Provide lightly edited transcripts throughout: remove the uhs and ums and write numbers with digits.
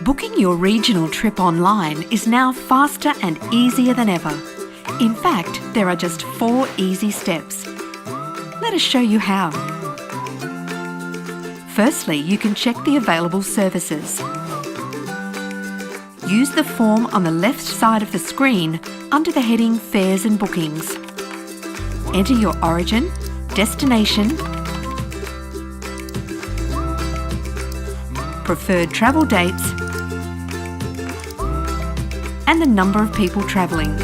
Booking your regional trip online is now faster and easier than ever. In fact, there are just 4 easy steps. Let us show you how. Firstly, you can check the available services. Use the form on the left side of the screen under the heading Fares and Bookings. Enter your origin, destination, preferred travel dates, and the number of people travelling.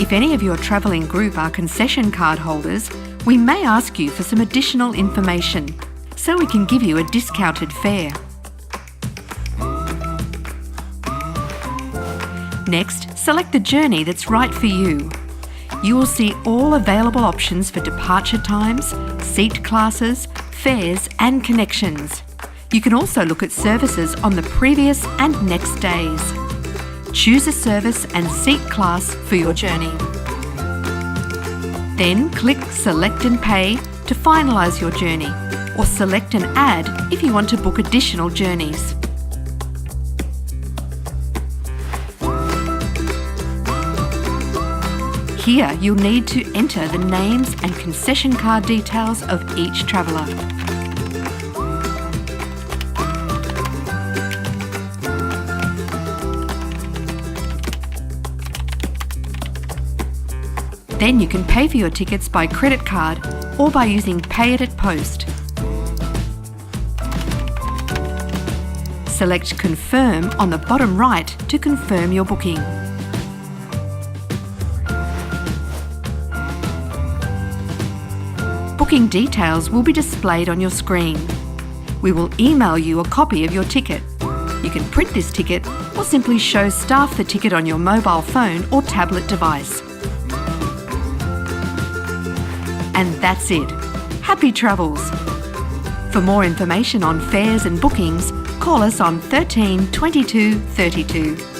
If any of your travelling group are concession card holders, we may ask you for some additional information so we can give you a discounted fare. Next, select the journey that's right for you. You will see all available options for departure times, seat classes, fares and connections. You can also look at services on the previous and next days. Choose a service and seat class for your journey. Then click Select and Pay to finalise your journey, or select and add if you want to book additional journeys. Here you'll need to enter the names and concession card details of each traveller. Then you can pay for your tickets by credit card or by using Pay It at Post. Select Confirm on the bottom right to confirm your booking. Booking details will be displayed on your screen. We will email you a copy of your ticket. You can print this ticket or simply show staff the ticket on your mobile phone or tablet device. And that's it. Happy travels! For more information on fares and bookings, call us on 13 22 32.